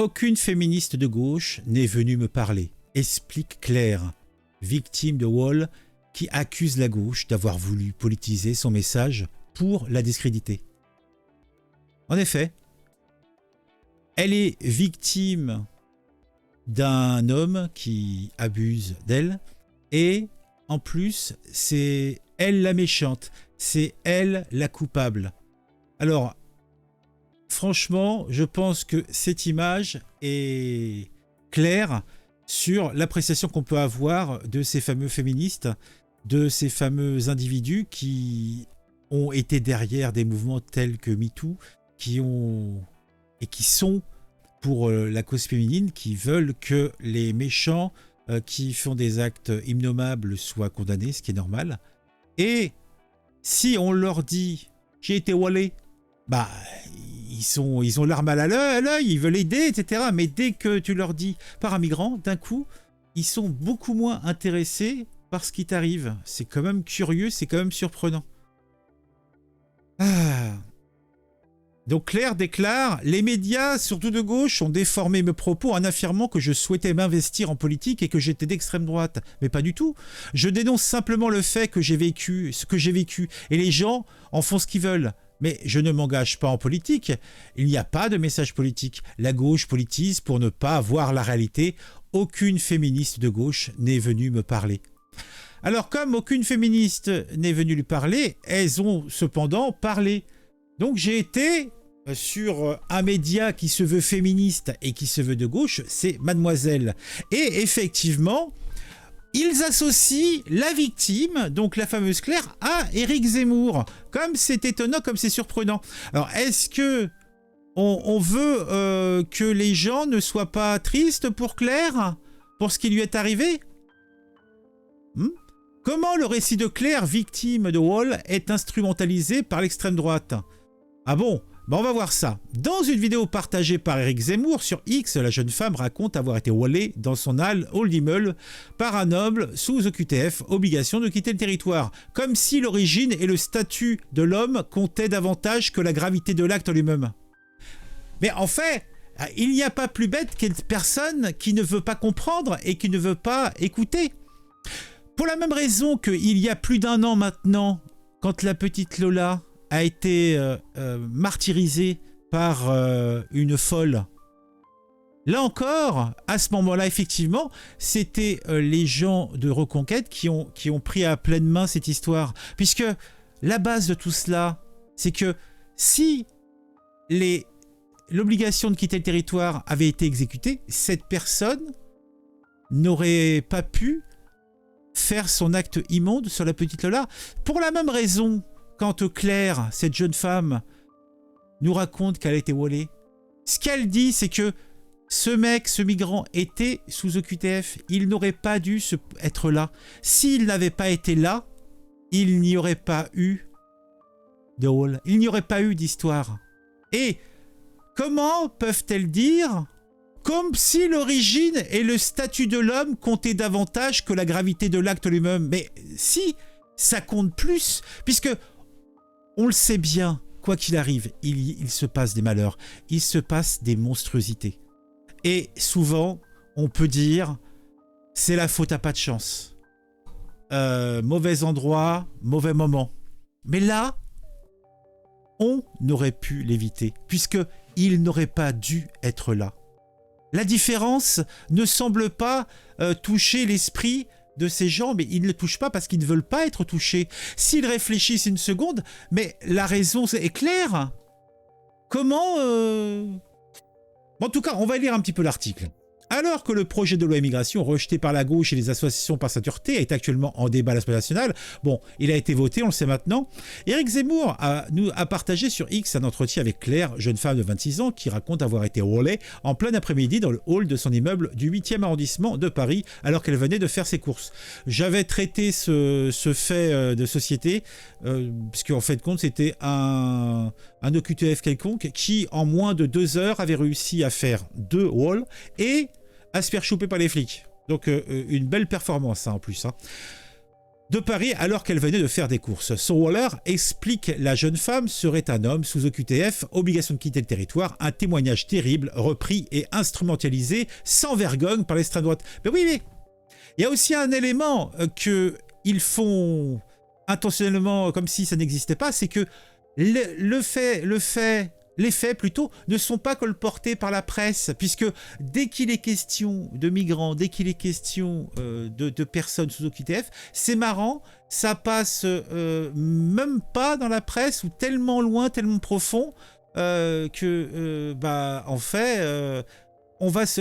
Aucune féministe de gauche n'est venue me parler, explique Claire, victime de Wall, qui accuse la gauche d'avoir voulu politiser son message pour la discréditer. En effet, elle est victime d'un homme qui abuse d'elle et en plus, c'est elle la méchante, c'est elle la coupable. Alors, franchement, je pense que cette image est claire sur l'appréciation qu'on peut avoir de ces fameux féministes, de ces fameux individus qui ont été derrière des mouvements tels que MeToo, qui sont pour la cause féminine, qui veulent que les méchants qui font des actes innommables soient condamnés, ce qui est normal. Et si on leur dit « j'ai été wallé », bah, ils ont l'arme à l'œil, ils veulent aider, etc. Mais dès que tu leur dis « par un migrant », d'un coup, ils sont beaucoup moins intéressés par ce qui t'arrive. C'est quand même curieux, c'est quand même surprenant. Ah. Donc Claire déclare « Les médias, surtout de gauche, ont déformé mes propos en affirmant que je souhaitais m'investir en politique et que j'étais d'extrême droite. Mais pas du tout. Je dénonce simplement le fait que j'ai vécu ce que j'ai vécu et les gens en font ce qu'ils veulent. Mais je ne m'engage pas en politique. Il n'y a pas de message politique. La gauche politise pour ne pas voir la réalité. Aucune féministe de gauche n'est venue me parler. » Alors comme aucune féministe n'est venue lui parler, elles ont cependant parlé. Donc j'ai été sur un média qui se veut féministe et qui se veut de gauche, c'est Mademoiselle. Et effectivement, ils associent la victime, donc la fameuse Claire, à Éric Zemmour. Comme c'est étonnant, comme c'est surprenant. Alors est-ce que on veut que les gens ne soient pas tristes pour Claire, pour ce qui lui est arrivé ? Comment le récit de Claire, victime de Wall, est instrumentalisé par l'extrême droite ? Ah bon ? Ben on va voir ça. Dans une vidéo partagée par Éric Zemmour sur X, la jeune femme raconte avoir été wallée dans son hall d'immeuble par un homme sous OQTF, obligation de quitter le territoire, comme si l'origine et le statut de l'homme comptaient davantage que la gravité de l'acte en lui-même. Mais en fait, il n'y a pas plus bête qu'une personne qui ne veut pas comprendre et qui ne veut pas écouter. Pour la même raison qu'il y a plus d'1 an maintenant, quand la petite Lola a été martyrisée par une folle. Là encore, à ce moment-là, effectivement, c'était les gens de Reconquête qui ont pris à pleine main cette histoire. Puisque la base de tout cela, c'est que si l'obligation de quitter le territoire avait été exécutée, cette personne n'aurait pas pu faire son acte immonde sur la petite Lola. Pour la même raison, quand Claire, cette jeune femme, nous raconte qu'elle a été wallée, ce qu'elle dit, c'est que ce mec, ce migrant, était sous OQTF. Il n'aurait pas dû être là. S'il n'avait pas été là, il n'y aurait pas eu de wall. Il n'y aurait pas eu d'histoire. Et comment peuvent-elles dire comme si l'origine et le statut de l'homme comptaient davantage que la gravité de l'acte lui-même? Mais si, ça compte plus, puisque on le sait bien, quoi qu'il arrive, il se passe des malheurs, il se passe des monstruosités. Et souvent, on peut dire, c'est la faute à pas de chance. Mauvais endroit, mauvais moment. Mais là, on aurait pu l'éviter, puisqu'il n'aurait pas dû être là. La différence ne semble pas toucher l'esprit de ces gens, mais ils ne le touchent pas parce qu'ils ne veulent pas être touchés. S'ils réfléchissent une seconde, mais la raison est claire. Comment En tout cas, on va lire un petit peu l'article. Alors que le projet de loi immigration rejeté par la gauche et les associations par sa dureté est actuellement en débat à l'Assemblée nationale, bon, il a été voté, on le sait maintenant, Éric Zemmour a partagé sur X un entretien avec Claire, jeune femme de 26 ans, qui raconte avoir été wallée en plein après-midi dans le hall de son immeuble du 8e arrondissement de Paris, alors qu'elle venait de faire ses courses. J'avais traité ce fait de société, puisque en fait de compte, c'était un OQTF quelconque qui, en moins de 2 heures, avait réussi à faire 2 walls et à se faire choper par les flics. Donc une belle performance, ça, en plus. Hein. de Paris alors qu'elle venait de faire des courses. Son Waller explique la jeune femme serait un homme sous OQTF, obligation de quitter le territoire, un témoignage terrible, repris et instrumentalisé sans vergogne par l'extrême droite. Mais oui, mais il y a aussi un élément qu'ils font intentionnellement comme si ça n'existait pas, c'est que les faits plutôt ne sont pas colportés par la presse, puisque dès qu'il est question de migrants, dès qu'il est question de personnes sous OQTF, c'est marrant, ça passe même pas dans la presse ou tellement loin, tellement profond que en fait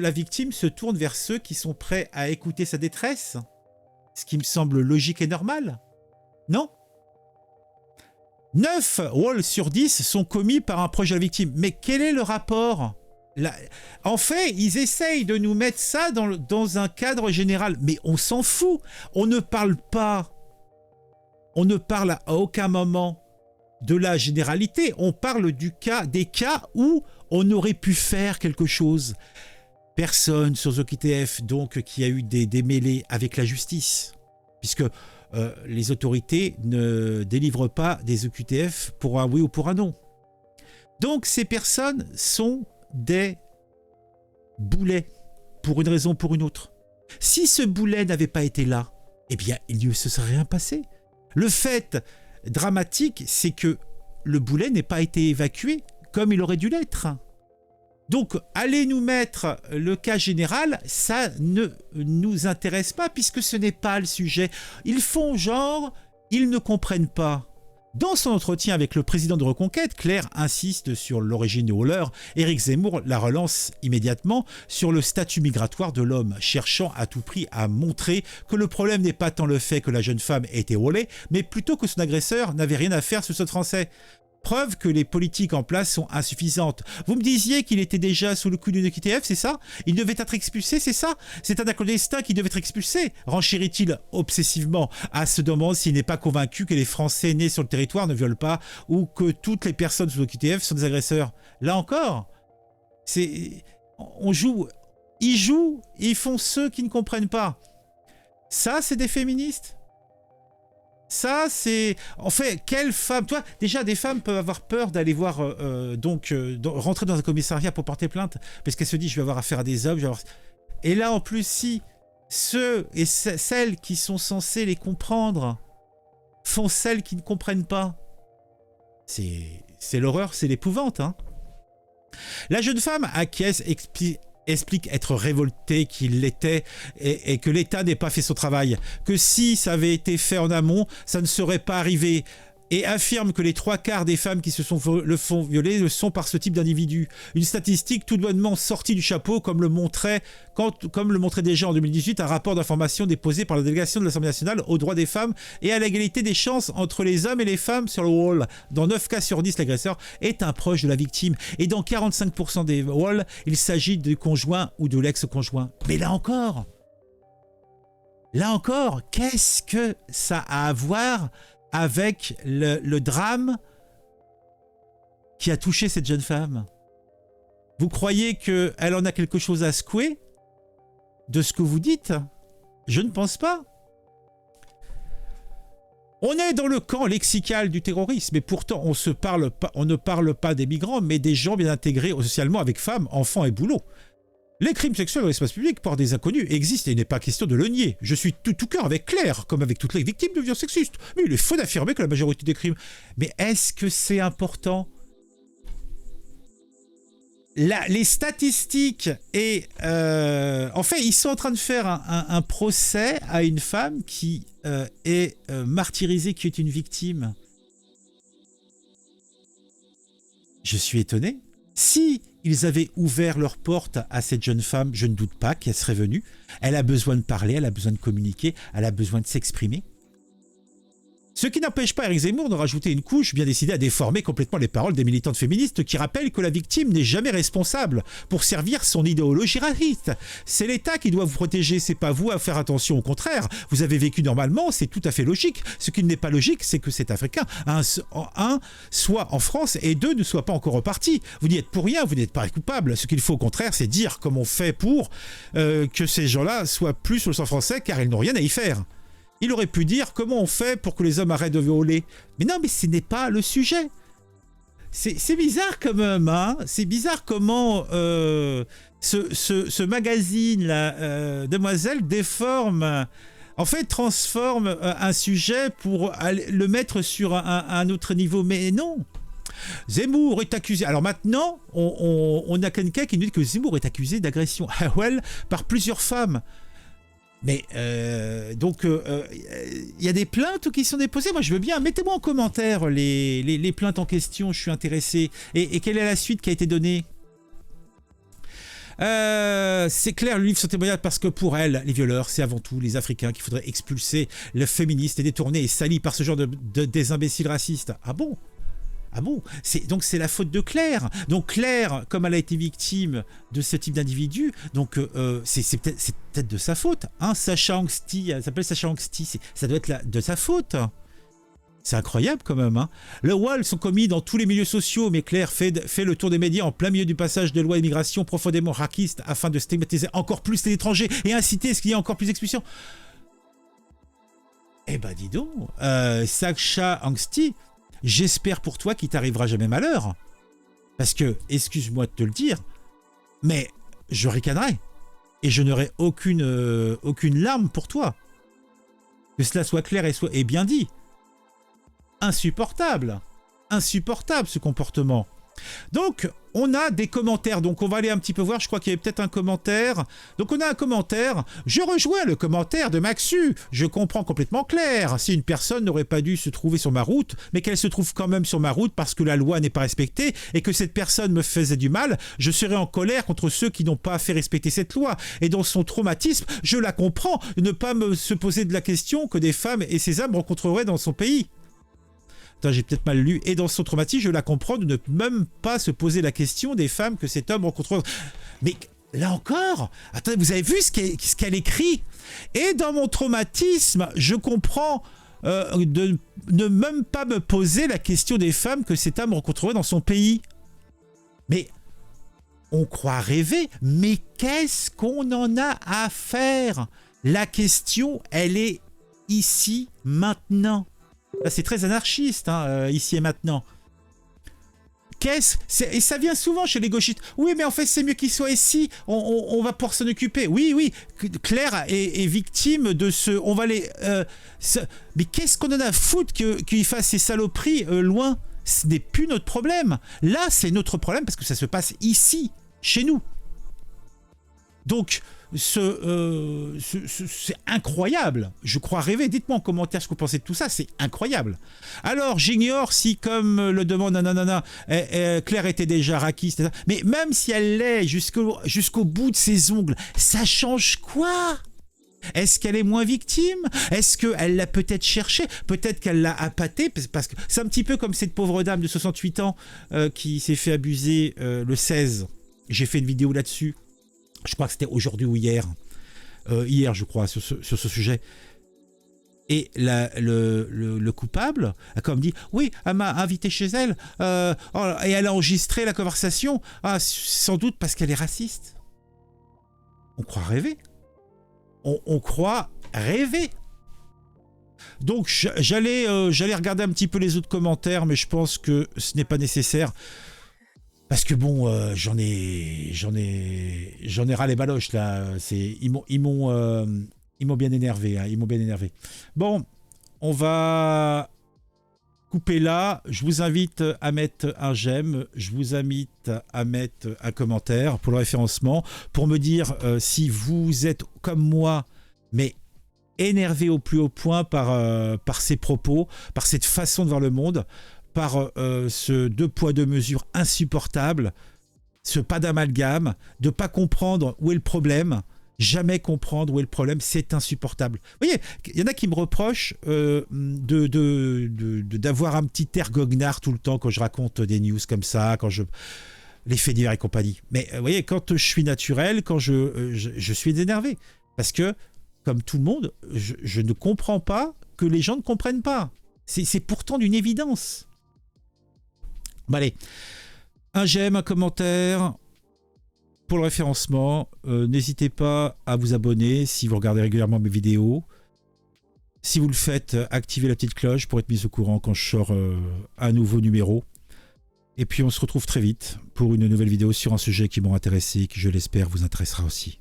la victime se tourne vers ceux qui sont prêts à écouter sa détresse, ce qui me semble logique et normal, non ? 9 vols sur 10 sont commis par un proche de la victime. Mais quel est le rapport ? En fait, ils essayent de nous mettre ça dans un cadre général. Mais on s'en fout. On ne parle à aucun moment de la généralité. On parle des cas où on aurait pu faire quelque chose. Personne sur OQTF, donc, qui a eu des démêlés avec la justice. Puisque les autorités ne délivrent pas des OQTF pour un oui ou pour un non. Donc ces personnes sont des boulets, pour une raison ou pour une autre. Si ce boulet n'avait pas été là, eh bien il ne se serait rien passé. Le fait dramatique, c'est que le boulet n'ait pas été évacué comme il aurait dû l'être. Donc, aller nous mettre le cas général, ça ne nous intéresse pas puisque ce n'est pas le sujet. Ils font genre, ils ne comprennent pas. Dans son entretien avec le président de Reconquête, Claire insiste sur l'origine de Waller. Éric Zemmour la relance immédiatement sur le statut migratoire de l'homme, cherchant à tout prix à montrer que le problème n'est pas tant le fait que la jeune femme ait été wallée, mais plutôt que son agresseur n'avait rien à faire sur ce français. Preuve que les politiques en place sont insuffisantes. Vous me disiez qu'il était déjà sous le coup d'une OQTF, c'est ça? Il devait être expulsé, c'est ça? C'est un clandestin qui devait être expulsé? Renchérit-il obsessivement à se demander s'il n'est pas convaincu que les Français nés sur le territoire ne violent pas ou que toutes les personnes sous OQTF sont des agresseurs? Là encore, ils font ceux qui ne comprennent pas. Ça, c'est des féministes? Ça, c'est... En fait, quelle femme... Toi, déjà, des femmes peuvent avoir peur d'aller voir... rentrer dans un commissariat pour porter plainte, parce qu'elles se disent, je vais avoir affaire à des hommes. Et là, en plus, si ceux et celles qui sont censés les comprendre font celles qui ne comprennent pas, c'est l'horreur, c'est l'épouvante. Hein. La jeune femme acquiesce, explique être révolté qu'il l'était et que l'État n'ait pas fait son travail, que si ça avait été fait en amont, ça ne serait pas arrivé, et affirme que les 3/4 des femmes qui se font violer le sont par ce type d'individu. Une statistique tout bonnement sortie du chapeau, comme le montrait déjà en 2018 un rapport d'information déposé par la délégation de l'Assemblée nationale aux droits des femmes et à l'égalité des chances entre les hommes et les femmes sur le wall. Dans 9 cas sur 10, l'agresseur est un proche de la victime, et dans 45% des walls, il s'agit du conjoint ou de l'ex-conjoint. Mais là encore, qu'est-ce que ça a à voir avec le drame qui a touché cette jeune femme? Vous croyez qu'elle en a quelque chose à secouer de ce que vous dites? Je ne pense pas. On est dans le camp lexical du terrorisme, et pourtant on ne parle pas des migrants, mais des gens bien intégrés socialement avec femmes, enfants et boulot. Les crimes sexuels dans l'espace public par des inconnus existent et il n'est pas question de le nier. Je suis tout cœur avec Claire, comme avec toutes les victimes de violences sexistes. Mais il est faux d'affirmer que la majorité des crimes... Mais est-ce que c'est important? Les statistiques et... En fait, ils sont en train de faire un procès à une femme qui est martyrisée, qui est une victime. Je suis étonné. Si ils avaient ouvert leurs portes à cette jeune femme, je ne doute pas qu'elle serait venue. Elle a besoin de parler, elle a besoin de communiquer, elle a besoin de s'exprimer. Ce qui n'empêche pas Éric Zemmour de rajouter une couche bien décidée à déformer complètement les paroles des militantes féministes qui rappellent que la victime n'est jamais responsable pour servir son idéologie raciste. C'est l'État qui doit vous protéger, c'est pas vous à faire attention. Au contraire, vous avez vécu normalement, c'est tout à fait logique. Ce qui n'est pas logique, c'est que cet Africain, un, soit en France et deux, ne soit pas encore reparti. Vous n'y êtes pour rien, vous n'êtes pas coupable. Ce qu'il faut au contraire, c'est dire comment on fait pour que ces gens-là soient plus sur le sol français, car ils n'ont rien à y faire. Il aurait pu dire comment on fait pour que les hommes arrêtent de voler. Mais non, mais ce n'est pas le sujet. C'est bizarre quand même, hein. C'est bizarre comment ce magazine-là, Demoiselle, déforme, en fait, transforme un sujet pour le mettre sur un autre niveau. Mais non. Zemmour est accusé. Alors maintenant, on a quelqu'un qui nous dit que Zemmour est accusé d'agression à Well par plusieurs femmes. Mais donc, il y a des plaintes qui sont déposées. Moi, je veux bien. Mettez-moi en commentaire les plaintes en question. Je suis intéressé. Et quelle est la suite qui a été donnée? C'est clair, le livre son témoignage parce que pour elle, les violeurs, c'est avant tout les Africains qu'il faudrait expulser. Le féministe est détourné et sali par ce genre des imbéciles racistes. Ah bon? Ah bon? Donc c'est la faute de Claire. Donc Claire, comme elle a été victime de ce type d'individu, donc c'est peut-être de sa faute. Hein, Sacha Angsty, elle s'appelle Sacha Angsty, ça doit être de sa faute. C'est incroyable quand même. Hein. Le voile sont commis dans tous les milieux sociaux, mais Claire fait le tour des médias en plein milieu du passage de loi immigration profondément raciste afin de stigmatiser encore plus les étrangers et inciter à ce qu'il y ait encore plus d'expulsions. Eh ben dis donc, Sacha Angsty, j'espère pour toi qu'il t'arrivera jamais malheur. Parce que, excuse-moi de te le dire, mais je ricanerai. Et je n'aurai aucune larme pour toi. Que cela soit clair et bien dit. Insupportable. Insupportable ce comportement. Donc, on a des commentaires. Donc, on va aller un petit peu voir. Je crois qu'il y avait peut-être un commentaire. Donc, on a un commentaire. Je rejoins le commentaire de Maxu. Je comprends complètement Claire. Si une personne n'aurait pas dû se trouver sur ma route, mais qu'elle se trouve quand même sur ma route parce que la loi n'est pas respectée et que cette personne me faisait du mal, je serais en colère contre ceux qui n'ont pas fait respecter cette loi. Et dans son traumatisme, je la comprends. Ne pas se poser de la question que des femmes et ces hommes rencontreraient dans son pays. Attends, j'ai peut-être mal lu. Et dans son traumatisme, je la comprends de ne même pas se poser la question des femmes que cet homme rencontre. Mais là encore, attendez, vous avez vu ce qu'elle écrit? Et dans mon traumatisme, je comprends de ne même pas me poser la question des femmes que cet homme rencontrerait dans son pays. Mais on croit rêver, mais qu'est-ce qu'on en a à faire? La question, elle est ici, maintenant. Là, c'est très anarchiste, hein, ici et maintenant. Et ça vient souvent chez les gauchistes. Oui, mais en fait, c'est mieux qu'il soit ici. On va pouvoir s'en occuper. Oui, oui. Claire est victime de ce... On va les... Mais qu'est-ce qu'on en a à foutre qu'il fasse ces saloperies loin? Ce n'est plus notre problème. Là, c'est notre problème parce que ça se passe ici, chez nous. Donc... c'est incroyable. Je crois rêver. Dites-moi en commentaire ce que vous pensez de tout ça. C'est incroyable. Alors, j'ignore si, comme le demande nanana, Claire était déjà raquiste. Mais même si elle l'est jusqu'au bout de ses ongles, ça change quoi? Est-ce qu'elle est moins victime? Est-ce qu'elle l'a peut-être cherché? Peut-être qu'elle l'a appâté? Parce que c'est un petit peu comme cette pauvre dame de 68 ans qui s'est fait abuser le 16. J'ai fait une vidéo là-dessus. Je crois que c'était aujourd'hui ou hier. Hier, je crois, sur ce sujet. Et le coupable a comme dit, oui, elle m'a invité chez elle, et elle a enregistré la conversation, sans doute parce qu'elle est raciste. On croit rêver. On croit rêver. Donc, j'allais regarder un petit peu les autres commentaires, mais je pense que ce n'est pas nécessaire. Parce que bon, j'en ai ras les baloches là. Ils m'ont bien énervé. Hein, ils m'ont bien énervé. Bon, on va couper là. Je vous invite à mettre un j'aime. Je vous invite à mettre un commentaire pour le référencement, pour me dire si vous êtes comme moi, mais énervé au plus haut point par ces propos, par cette façon de voir le monde. Par ce deux poids deux mesures insupportable, ce pas d'amalgame, de ne pas comprendre où est le problème, jamais comprendre où est le problème, c'est insupportable. Vous voyez, il y en a qui me reprochent d'avoir un petit air goguenard tout le temps quand je raconte des news comme ça, quand les faits divers et compagnie. Mais vous voyez, quand je suis naturel, quand je suis énervé, parce que, comme tout le monde, je ne comprends pas que les gens ne comprennent pas. C'est pourtant d'une évidence. Bon, allez, un j'aime, un commentaire pour le référencement. N'hésitez pas à vous abonner si vous regardez régulièrement mes vidéos. Si vous le faites, activez la petite cloche pour être mis au courant quand je sors un nouveau numéro. Et puis on se retrouve très vite pour une nouvelle vidéo sur un sujet qui m'aura intéressé et qui, je l'espère, vous intéressera aussi.